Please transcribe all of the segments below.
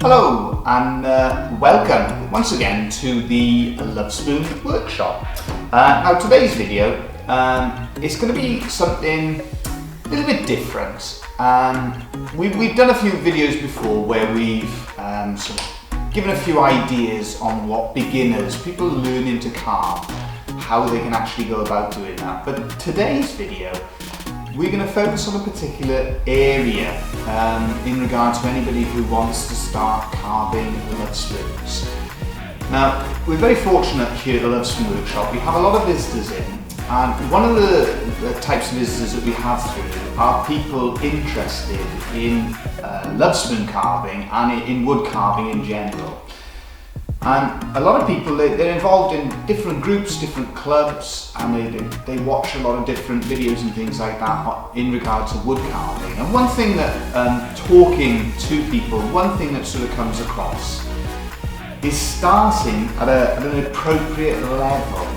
Hello and welcome once again to the Lovespoon Workshop. Now today's video is going to be something a little bit different. We've done a few videos before where we've sort of given a few ideas on what beginners, people learning to carve, how they can actually go about doing that. But today's video, we're going to focus on a particular area in regard to anybody who wants to start carving love spoons. Now, we're very fortunate here at the Lovespoon Workshop. We have a lot of visitors in, and one of the types of visitors that we have through are people interested in love spoon carving and in wood carving in general. And a lot of people, they're involved in different groups, different clubs, and they watch a lot of different videos and things like that in regard to wood carving. And one thing that, talking to people, one thing that sort of comes across is starting at an appropriate level.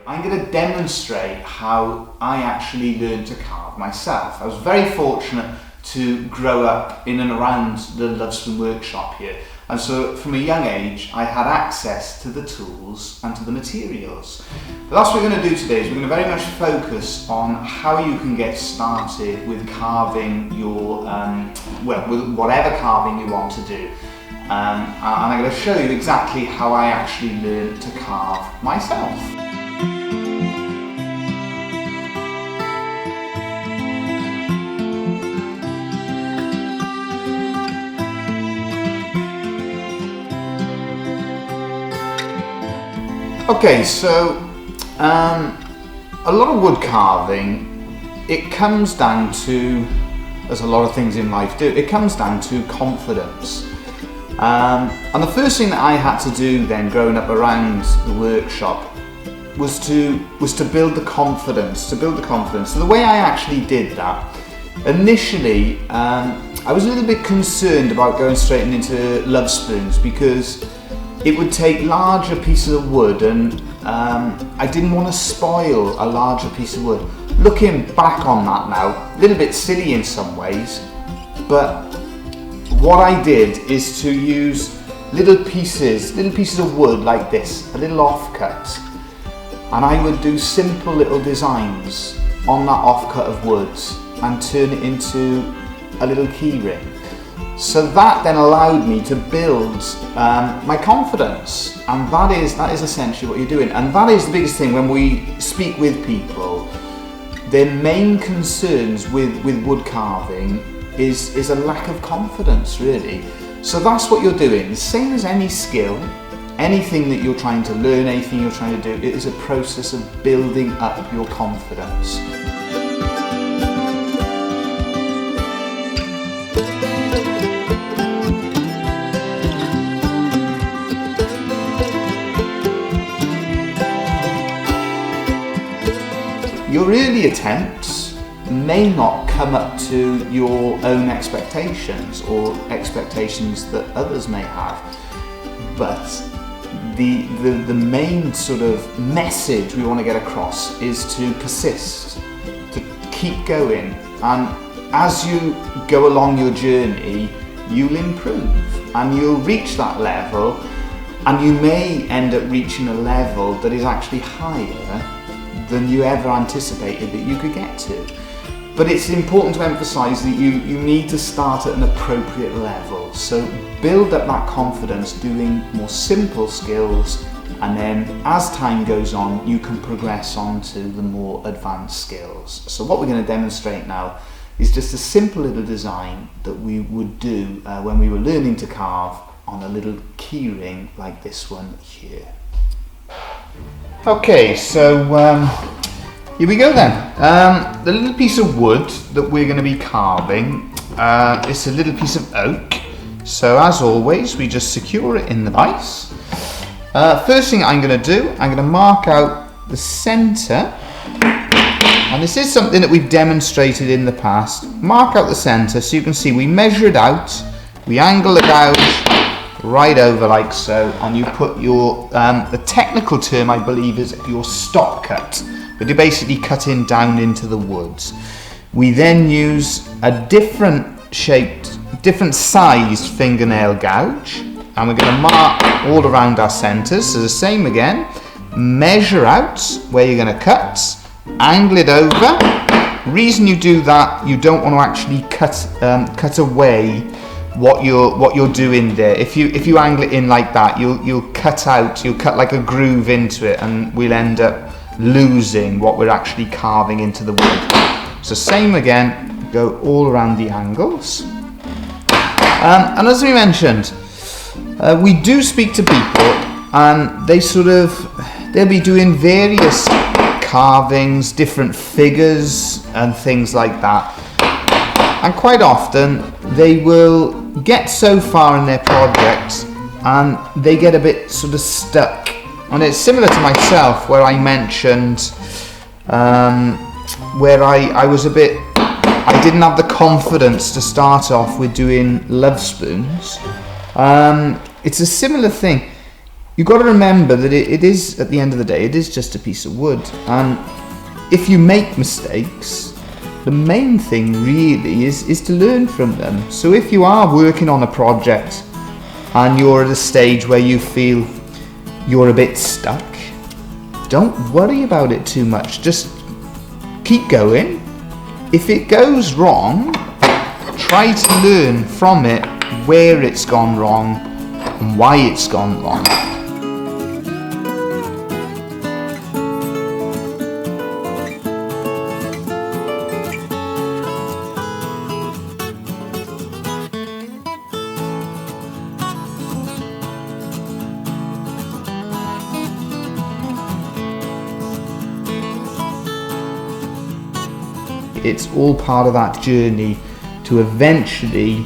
I'm going to demonstrate how I actually learned to carve myself. I was very fortunate to grow up in and around the Lovespoon Workshop here, and so from a young age I had access to the tools and to the materials. But that's what we're going to do today. Is we're going to very much focus on how you can get started with carving your, with whatever carving you want to do. And I'm going to show you exactly how I actually learned to carve myself. Okay, so a lot of wood carving, it comes down to, as a lot of things in life do, it comes down to confidence. And the first thing that I had to do then, growing up around the workshop, was to build the confidence. So the way I actually did that, initially, I was a little bit concerned about going straight into love spoons because it would take larger pieces of wood, and I didn't want to spoil a larger piece of wood. Looking back on that now, a little bit silly in some ways, but what I did is to use little pieces of wood like this, a little offcut, and I would do simple little designs on that offcut of wood and turn it into a little key ring. So that then allowed me to build my confidence, and that is essentially what you're doing. And that is the biggest thing when we speak with people. Their main concerns with wood carving is a lack of confidence, really. So that's what you're doing. The same as any skill, anything that you're trying to learn, anything you're trying to do, it is a process of building up your confidence. Your early attempts may not come up to your own expectations or expectations that others may have, but the main sort of message we want to get across is to persist, to keep going, and as you go along your journey, you'll improve and you'll reach that level, and you may end up reaching a level that is actually higher than you ever anticipated that you could get to. But it's important to emphasize that you need to start at an appropriate level. So build up that confidence doing more simple skills, and then as time goes on, you can progress on to the more advanced skills. So what we're going to demonstrate now is just a simple little design that we would do when we were learning to carve on a little key ring like this one here. Okay, so here we go then. The little piece of wood that we're going to be carving, it's a little piece of oak. So as always, we just secure it in the vise. First thing I'm going to do, I'm going to mark out the centre. And this is something that we've demonstrated in the past. Mark out the centre so you can see we measure it out We angle the gouge right over like so, and you put your, the technical term I believe is your stop cut, but you're basically cutting down into the woods. We then use a different shaped, different sized fingernail gouge, and we're going to mark all around our centres. So the same again, measure out where you're going to cut, angle it over. Reason you do that, you don't want to actually cut away what you're doing there. If you angle it in like that, you'll cut like a groove into it, and we'll end up losing what we're actually carving into the wood. So same again, go all around the angles. And as we mentioned, we do speak to people, and they'll be doing various carvings, different figures and things like that. And quite often they will get so far in their project and they get a bit sort of stuck. And it's similar to myself, where I mentioned where I didn't have the confidence to start off with doing love spoons. It's a similar thing. You've got to remember that it is, at the end of the day, it is just a piece of wood. And if you make mistakes, the main thing really is to learn from them. So if you are working on a project and you're at a stage where you feel you're a bit stuck, don't worry about it too much. Just keep going. If it goes wrong, try to learn from it where it's gone wrong and why it's gone wrong. It's all part of that journey to eventually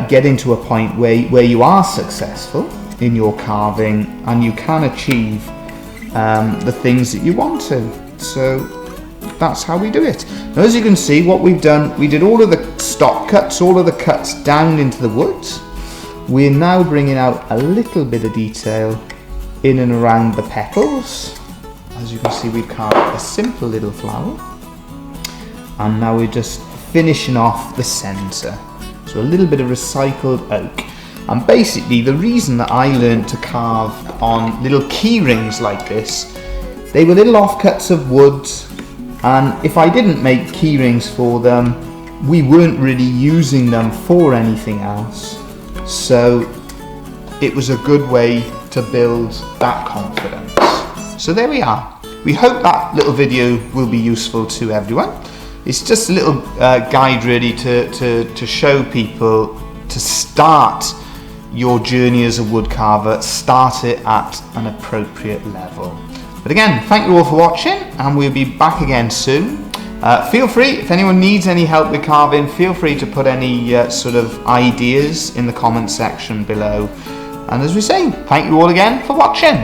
get into a point where you are successful in your carving and you can achieve the things that you want to. So that's how we do it. Now, as you can see, what we've done, we did all of the stop cuts, all of the cuts down into the wood. We're now bringing out a little bit of detail in and around the petals. As you can see, we've carved a simple little flower. And now we're just finishing off the centre. So a little bit of recycled oak. And basically the reason that I learned to carve on little key rings like this, they were little offcuts of wood, and if I didn't make key rings for them, we weren't really using them for anything else. So it was a good way to build that confidence. So there we are. We hope that little video will be useful to everyone. It's just a little guide really to show people to start your journey as a woodcarver, start it at an appropriate level. But again, thank you all for watching, and we'll be back again soon. Feel free, if anyone needs any help with carving, feel free to put any sort of ideas in the comment section below. And as we say, thank you all again for watching.